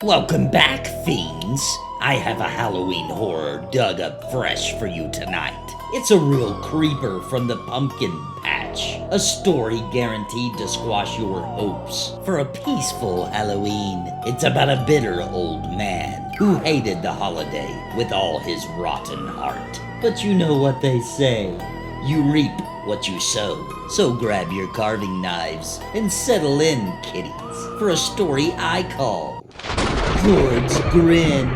Welcome back, fiends. I have a Halloween horror dug up fresh for you tonight. It's a real creeper from the pumpkin patch. A story guaranteed to squash your hopes for a peaceful Halloween. It's about a bitter old man who hated the holiday with all his rotten heart. But you know what they say, you reap what you sow. So grab your carving knives and settle in, kiddies, for a story I call Gourd's Grin.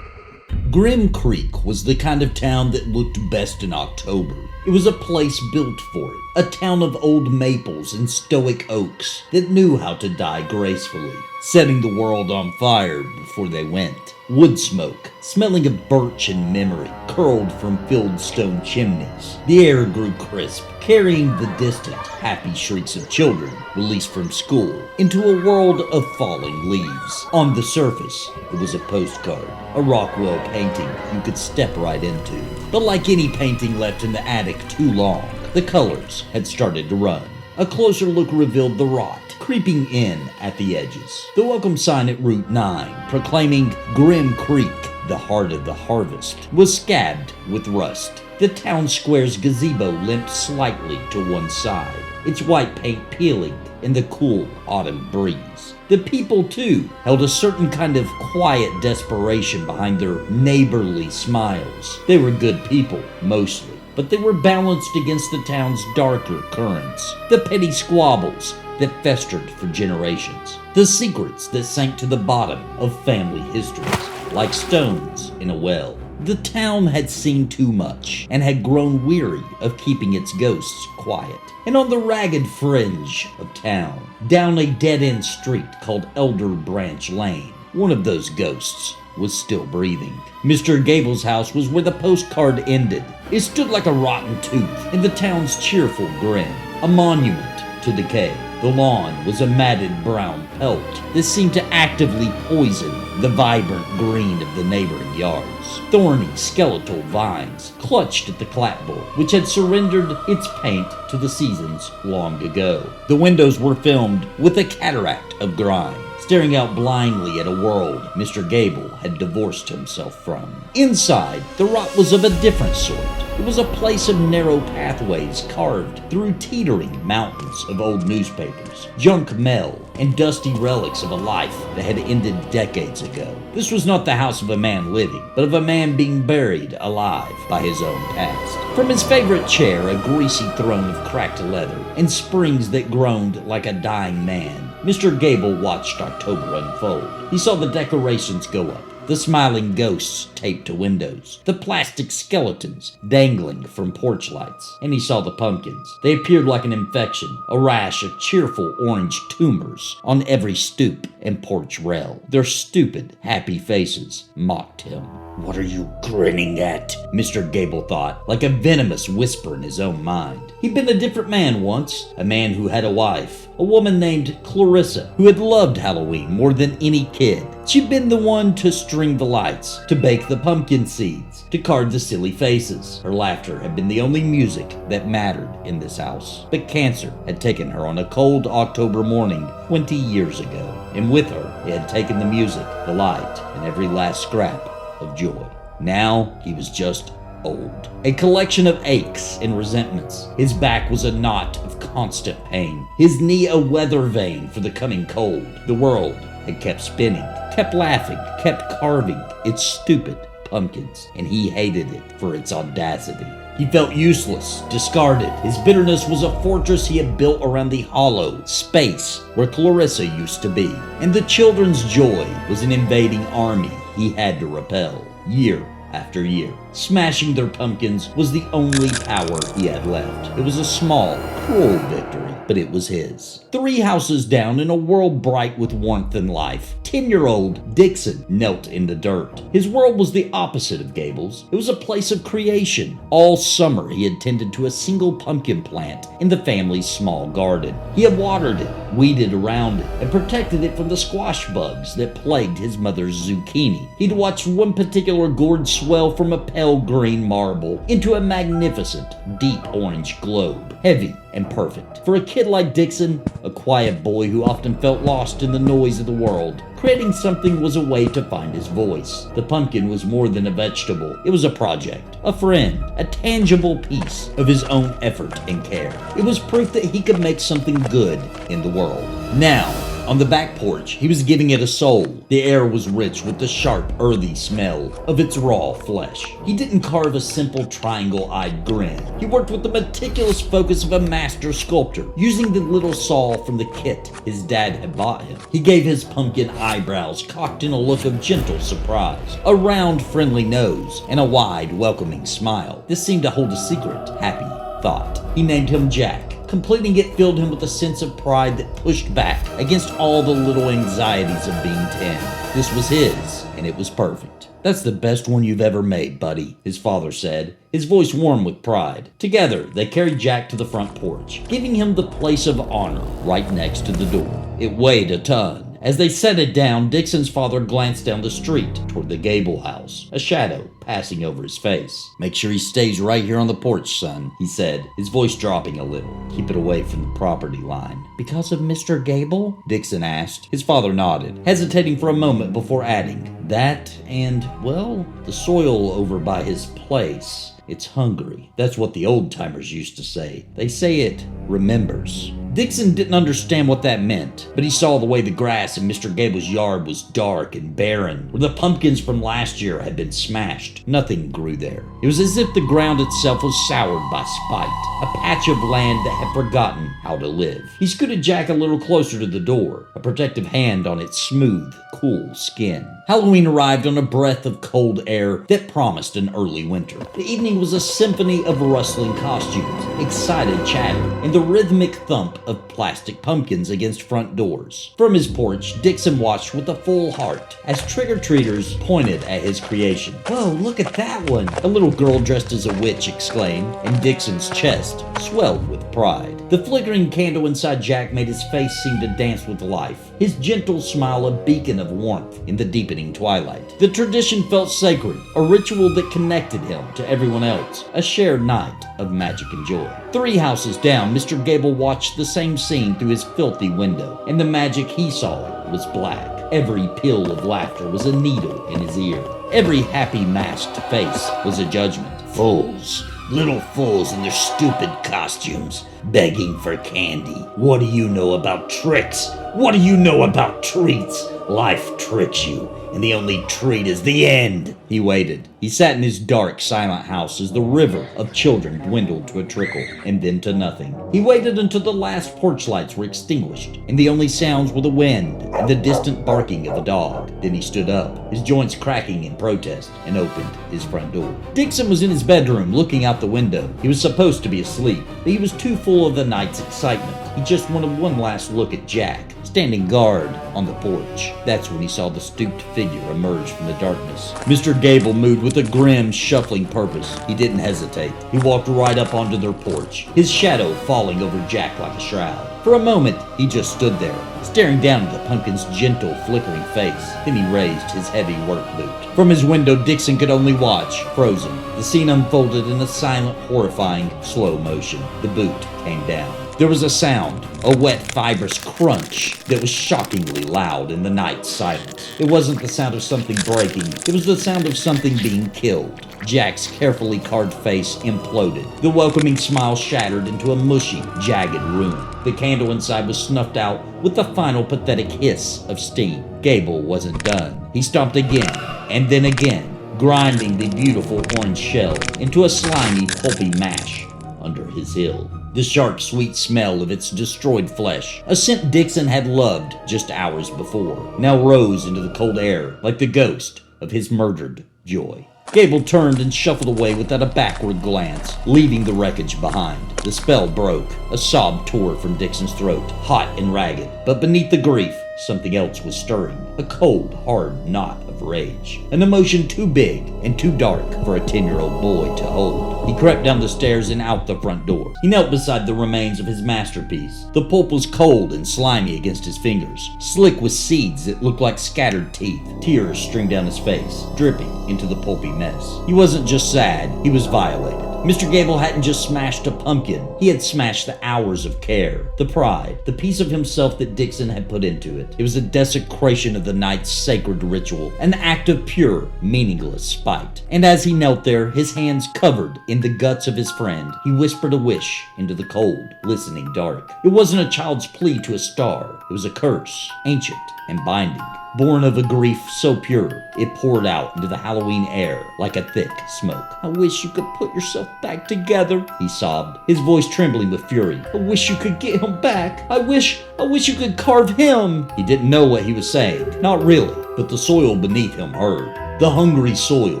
Grim Creek was the kind of town that looked best in October. It was a place built for it, a town of old maples and stoic oaks that knew how to die gracefully, setting the world on fire before they went. Wood smoke, smelling of birch and memory, curled from filled stone chimneys. The air grew crisp, carrying the distant, happy shrieks of children released from school into a world of falling leaves. On the surface, it was a postcard, a Rockwell painting you could step right into. But like any painting left in the attic too long, the colors had started to run. A closer look revealed the rot creeping in at the edges. The welcome sign at Route 9, proclaiming Grim Creek, the heart of the harvest, was scabbed with rust. The town square's gazebo limped slightly to one side, its white paint peeling in the cool autumn breeze. The people, too, held a certain kind of quiet desperation behind their neighborly smiles. They were good people, mostly, but they were balanced against the town's darker currents, the petty squabbles that festered for generations, the secrets that sank to the bottom of family histories, like stones in a well. The town had seen too much and had grown weary of keeping its ghosts quiet. And on the ragged fringe of town, down a dead-end street called Elder Branch Lane, one of those ghosts was still breathing. Mr. Gable's house was where the postcard ended. It stood like a rotten tooth in the town's cheerful grin, a monument to decay. The lawn was a matted brown pelt that seemed to actively poison the vibrant green of the neighboring yards. Thorny, skeletal vines clutched at the clapboard, which had surrendered its paint to the seasons long ago. The windows were filmed with a cataract of grime, staring out blindly at a world Mr. Gable had divorced himself from. Inside, the rot was of a different sort. It was a place of narrow pathways carved through teetering mountains of old newspapers, junk mail, and dusty relics of a life that had ended decades ago. This was not the house of a man living, but of a man being buried alive by his own past. From his favorite chair, a greasy throne of cracked leather, and springs that groaned like a dying man, Mr. Gable watched October unfold. He saw the decorations go up, the smiling ghosts taped to windows, the plastic skeletons dangling from porch lights, and he saw the pumpkins. They appeared like an infection, a rash of cheerful orange tumors on every stoop and porch rail. Their stupid, happy faces mocked him. "What are you grinning at?" Mr. Gable thought, like a venomous whisper in his own mind. He'd been a different man once, a man who had a wife, a woman named Clarissa, who had loved Halloween more than any kid. She'd been the one to string the lights, to bake the pumpkin seeds, to carve the silly faces. Her laughter had been the only music that mattered in this house. But cancer had taken her on a cold October morning 20 years ago, and with her it had taken the music, the light, and every last scrap of joy. Now he was just old. A collection of aches and resentments. His back was a knot of constant pain. His knee a weather vane for the coming cold. The world had kept spinning, kept laughing, kept carving its stupid pumpkins, and he hated it for its audacity. He felt useless, discarded. His bitterness was a fortress he had built around the hollow space where Clarissa used to be. And the children's joy was an invading army he had to repel, year after year. Smashing their pumpkins was the only power he had left. It was a small, cruel victory, but it was his. 3 houses down in a world bright with warmth and life, 10-year-old Dixon knelt in the dirt. His world was the opposite of Gable's. It was a place of creation. All summer he had tended to a single pumpkin plant in the family's small garden. He had watered it, weeded around it, and protected it from the squash bugs that plagued his mother's zucchini. He'd watched one particular gourd swell from a pale green marble into a magnificent, deep orange globe, heavy and perfect. For a kid like Dixon, a quiet boy who often felt lost in the noise of the world, creating something was a way to find his voice. The pumpkin was more than a vegetable. It was a project, a friend, a tangible piece of his own effort and care. It was proof that he could make something good in the world. Now, on the back porch, he was giving it a soul. The air was rich with the sharp, earthy smell of its raw flesh. He didn't carve a simple triangle-eyed grin. He worked with the meticulous focus of a master sculptor, using the little saw from the kit his dad had bought him. He gave his pumpkin eyebrows cocked in a look of gentle surprise, a round, friendly nose, and a wide, welcoming smile. This seemed to hold a secret, happy thought. He named him Jack. Completing it filled him with a sense of pride that pushed back against all the little anxieties of being 10. This was his, and it was perfect. "That's the best one you've ever made, buddy," his father said, his voice warm with pride. Together, they carried Jack to the front porch, giving him the place of honor right next to the door. It weighed a ton. As they set it down, Dixon's father glanced down the street toward the Gable house, a shadow passing over his face. "Make sure he stays right here on the porch, son," he said, his voice dropping a little. "Keep it away from the property line." "Because of Mr. Gable?" Dixon asked. His father nodded, hesitating for a moment before adding, "That and, well, the soil over by his place. It's hungry. That's what the old-timers used to say. They say it remembers." Dixon didn't understand what that meant, but he saw the way the grass in Mr. Gable's yard was dark and barren, where the pumpkins from last year had been smashed. Nothing grew there. It was as if the ground itself was soured by spite, a patch of land that had forgotten how to live. He scooted Jack a little closer to the door, a protective hand on its smooth, cool skin. Halloween arrived on a breath of cold air that promised an early winter. The evening was a symphony of rustling costumes, excited chatter, and the rhythmic thump of plastic pumpkins against front doors. From his porch, Dixon watched with a full heart as trick-or-treaters pointed at his creation. "Whoa, look at that one!" a little girl dressed as a witch exclaimed, and Dixon's chest swelled with pride. The flickering candle inside Jack made his face seem to dance with life, his gentle smile a beacon of warmth in the deepening twilight. The tradition felt sacred, a ritual that connected him to everyone else, a shared night of magic and joy. 3 houses down, Mr. Gable watched the same scene through his filthy window, and the magic he saw was black. Every peal of laughter was a needle in his ear. Every happy masked face was a judgment. "Fools. Little fools in their stupid costumes, begging for candy. What do you know about tricks? What do you know about treats? Life tricks you, and the only treat is the end." He waited. He sat in his dark, silent house as the river of children dwindled to a trickle, and then to nothing. He waited until the last porch lights were extinguished, and the only sounds were the wind and the distant barking of a dog. Then he stood up, his joints cracking in protest, and opened his front door. Dixon was in his bedroom, looking out the window. He was supposed to be asleep, but he was too full of the night's excitement. He just wanted one last look at Jack, standing guard on the porch. That's when he saw the stooped figure emerge from the darkness. Mr. Gable moved with a grim, shuffling purpose. He didn't hesitate. He walked right up onto their porch, his shadow falling over Jack like a shroud. For a moment, he just stood there, staring down at the pumpkin's gentle, flickering face. Then he raised his heavy work boot. From his window, Dixon could only watch, frozen. The scene unfolded in a silent, horrifying, slow motion. The boot came down. There was a sound, a wet, fibrous crunch that was shockingly loud in the night silence. It wasn't the sound of something breaking. It was the sound of something being killed. Jack's carefully carved face imploded. The welcoming smile shattered into a mushy, jagged ruin. The candle inside was snuffed out with the final pathetic hiss of steam. Gable wasn't done. He stomped again, and then again, grinding the beautiful orange shell into a slimy, pulpy mash under his heel. The sharp, sweet smell of its destroyed flesh, a scent Dixon had loved just hours before, now rose into the cold air like the ghost of his murdered joy. Gable turned and shuffled away without a backward glance, leaving the wreckage behind. The spell broke. A sob tore from Dixon's throat, hot and ragged. But beneath the grief, something else was stirring. A cold, hard knot of of rage. An emotion too big and too dark for a 10-year-old boy to hold. He crept down the stairs and out the front door. He knelt beside the remains of his masterpiece. The pulp was cold and slimy against his fingers, slick with seeds that looked like scattered teeth. Tears streamed down his face, dripping into the pulpy mess. He wasn't just sad, he was violated. Mr. Gable hadn't just smashed a pumpkin, he had smashed the hours of care, the pride, the piece of himself that Dixon had put into it. It was a desecration of the night's sacred ritual, an act of pure, meaningless spite. And as he knelt there, his hands covered in the guts of his friend, he whispered a wish into the cold, listening dark. It wasn't a child's plea to a star, it was a curse, ancient and binding. Born of a grief so pure, it poured out into the Halloween air like a thick smoke. "I wish you could put yourself back together," he sobbed, his voice trembling with fury. "I wish you could get him back. I wish you could carve him." He didn't know what he was saying, not really, but the soil beneath him heard. The hungry soil,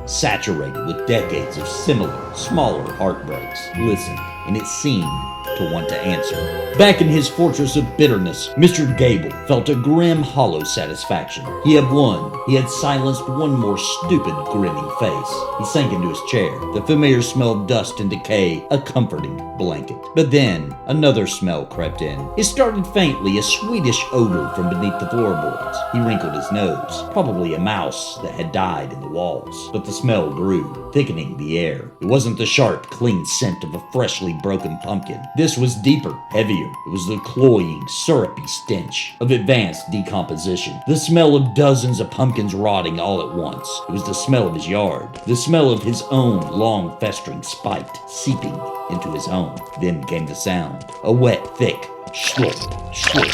saturated with decades of similar, smaller heartbreaks, listened, and it seemed to want to answer. Back in his fortress of bitterness, Mr. Gable felt a grim, hollow satisfaction. He had won. He had silenced one more stupid, grinning face. He sank into his chair, the familiar smell of dust and decay a comforting blanket. But then, another smell crept in. It started faintly, a sweetish odor from beneath the floorboards. He wrinkled his nose, probably a mouse that had died in the walls. But the smell grew, thickening the air. It wasn't the sharp, clean scent of a freshly broken pumpkin. This was deeper, heavier. It was the cloying, syrupy stench of advanced decomposition. The smell of dozens of pumpkins rotting all at once. It was the smell of his yard. The smell of his own long festering spite seeping into his home. Then came the sound. A wet, thick slurp, slurp,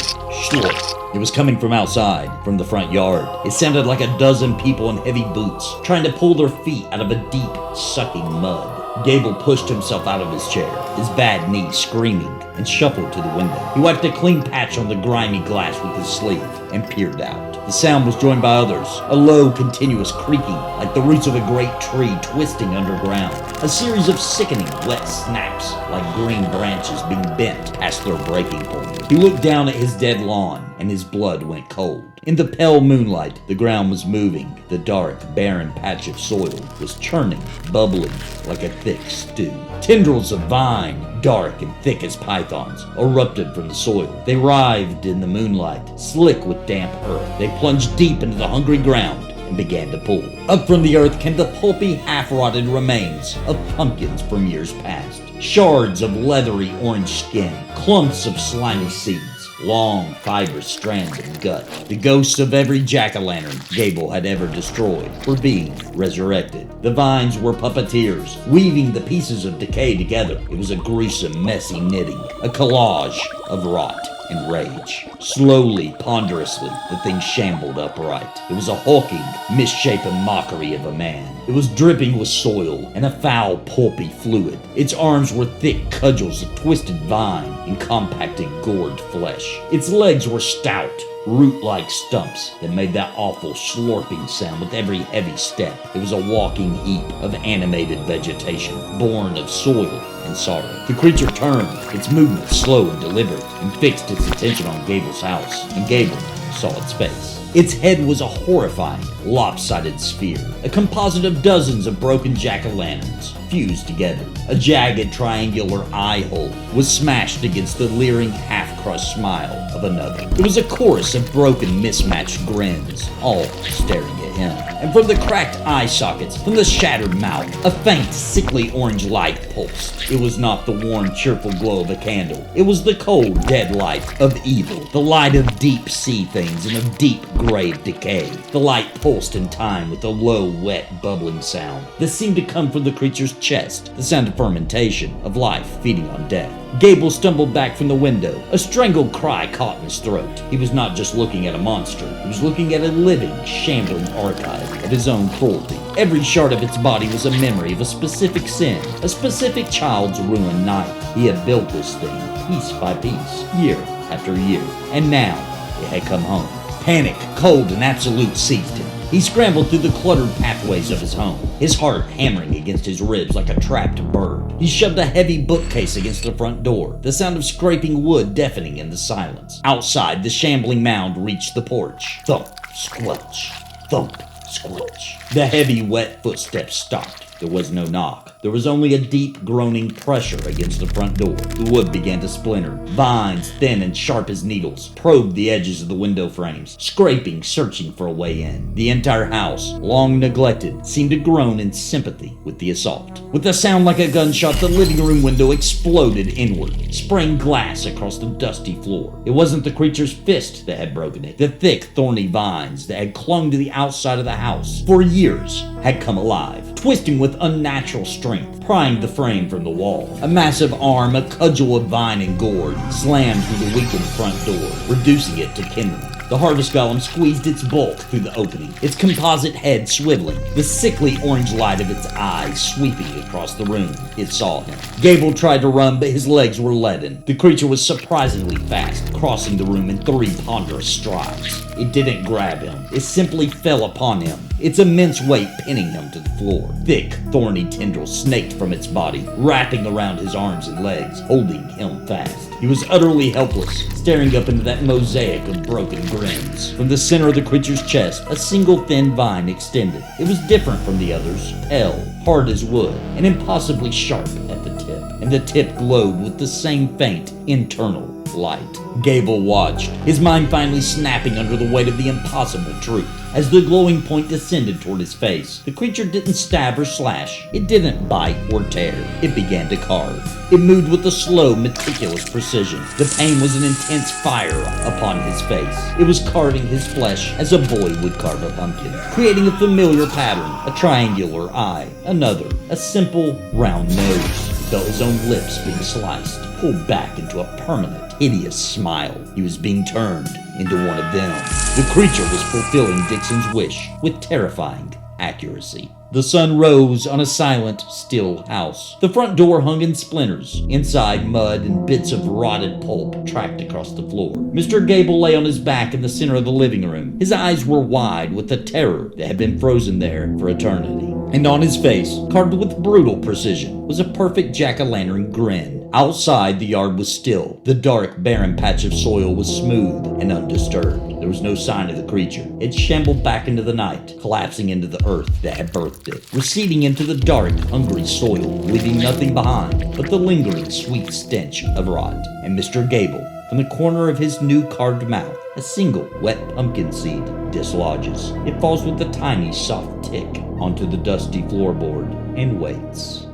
slurp. It was coming from outside, from the front yard. It sounded like a dozen people in heavy boots, trying to pull their feet out of a deep, sucking mud. Gable pushed himself out of his chair, his bad knee screaming, and shuffled to the window. He wiped a clean patch on the grimy glass with his sleeve and peered out. The sound was joined by others, a low, continuous creaking, like the roots of a great tree twisting underground. A series of sickening, wet snaps, like green branches being bent past their breaking point. He looked down at his dead lawn, and his blood went cold. In the pale moonlight, the ground was moving. The dark, barren patch of soil was churning, bubbling like a thick stew. Tendrils of vine, dark and thick as pythons, erupted from the soil. They writhed in the moonlight, slick with damp earth. They plunged deep into the hungry ground and began to pull. Up from the earth came the pulpy, half-rotted remains of pumpkins from years past. Shards of leathery orange skin, clumps of slimy seeds, long, fibrous strands of gut. The ghosts of every jack-o'-lantern Gable had ever destroyed were being resurrected. The vines were puppeteers, weaving the pieces of decay together. It was a gruesome, messy knitting, a collage of rot and rage. Slowly, ponderously, the thing shambled upright. It was a hulking, misshapen mockery of a man. It was dripping with soil and a foul, pulpy fluid. Its arms were thick cudgels of twisted vine and compacted gourd flesh. Its legs were stout, root-like stumps that made that awful slurping sound with every heavy step. It was a walking heap of animated vegetation, born of soil and sorrow. The creature turned, its movements slow and deliberate, and fixed its attention on Gable's house, and Gable saw its face. Its head was a horrifying, lopsided sphere, a composite of dozens of broken jack-o'-lanterns fused together. A jagged triangular eye hole was smashed against the leering, half-crushed smile of another. It was a chorus of broken, mismatched grins, all staring at him. And from the cracked eye sockets, from the shattered mouth, a faint, sickly orange light pulsed. It was not the warm, cheerful glow of a candle. It was the cold, dead light of evil, the light of deep sea things and of deep, grave decay. The light pulsed in time with a low, wet, bubbling sound that seemed to come from the creature's chest, the sound of fermentation, of life feeding on death. Gable stumbled back from the window. A strangled cry caught in his throat. He was not just looking at a monster. He was looking at a living, shambling archive of his own cruelty. Every shard of its body was a memory of a specific sin, a specific child's ruined night. He had built this thing, piece by piece, year after year, and now it had come home. Panic, cold, and absolute seized him. He scrambled through the cluttered pathways of his home, his heart hammering against his ribs like a trapped bird. He shoved a heavy bookcase against the front door, the sound of scraping wood deafening in the silence. Outside, the shambling mound reached the porch. Thump, squelch, thump, Squelch. The heavy, wet footsteps stopped. There was no knock. There was only a deep, groaning pressure against the front door. The wood began to splinter. Vines, thin and sharp as needles, probed the edges of the window frames, scraping, searching for a way in. The entire house, long neglected, seemed to groan in sympathy with the assault. With a sound like a gunshot, the living room window exploded inward, spraying glass across the dusty floor. It wasn't the creature's fist that had broken it. The thick, thorny vines that had clung to the outside of the house for years had come alive, twisting with unnatural strength, prying the frame from the wall. A massive arm, a cudgel of vine and gourd, slammed through the weakened front door, reducing it to kindling. The Harvest Golem squeezed its bulk through the opening, its composite head swiveling, the sickly orange light of its eyes sweeping across the room. It saw him. Gable tried to run, but his legs were leaden. The creature was surprisingly fast, crossing the room in 3 ponderous strides. It didn't grab him. It simply fell upon him, its immense weight pinning him to the floor. Thick, thorny tendrils snaked from its body, wrapping around his arms and legs, holding him fast. He was utterly helpless, staring up into that mosaic of broken grins. From the center of the creature's chest, a single thin vine extended. It was different from the others, pale, hard as wood, and impossibly sharp at the tip. And the tip glowed with the same faint, internal light. Gable watched, his mind finally snapping under the weight of the impossible truth. As the glowing point descended toward his face, the creature didn't stab or slash. It didn't bite or tear. It began to carve. It moved with a slow, meticulous precision. The pain was an intense fire upon his face. It was carving his flesh as a boy would carve a pumpkin, creating a familiar pattern, a triangular eye, another, a simple, round nose. He felt his own lips being sliced, pulled back into a permanent, hideous smile. He was being turned into one of them. The creature was fulfilling Dixon's wish with terrifying accuracy. The sun rose on a silent, still house. The front door hung in splinters. Inside, mud and bits of rotted pulp tracked across the floor. Mr. Gable lay on his back in the center of the living room. His eyes were wide with the terror that had been frozen there for eternity. And on his face, carved with brutal precision, was a perfect jack-o'-lantern grin. Outside, the yard was still. The dark, barren patch of soil was smooth and undisturbed. There was no sign of the creature. It shambled back into the night, collapsing into the earth that had birthed it, receding into the dark, hungry soil, leaving nothing behind but the lingering sweet stench of rot. And Mr. Gable, from the corner of his new carved mouth, a single wet pumpkin seed dislodges. It falls with a tiny, soft tick onto the dusty floorboard and waits.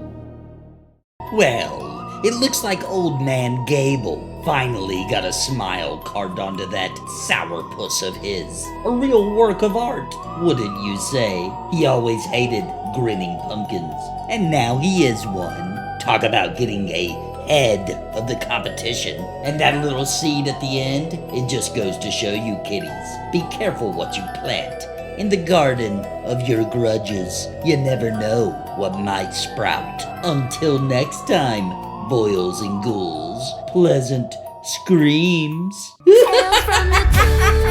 Well, it looks like old man Gable finally got a smile carved onto that sourpuss of his. A real work of art, wouldn't you say? He always hated grinning pumpkins, and now he is one. Talk about getting a head of the competition. And that little seed at the end, it just goes to show you, kiddies, be careful what you plant in the garden of your grudges. You never know what might sprout. Until next time, boils and ghouls, pleasant screams. Tales from the Crypt.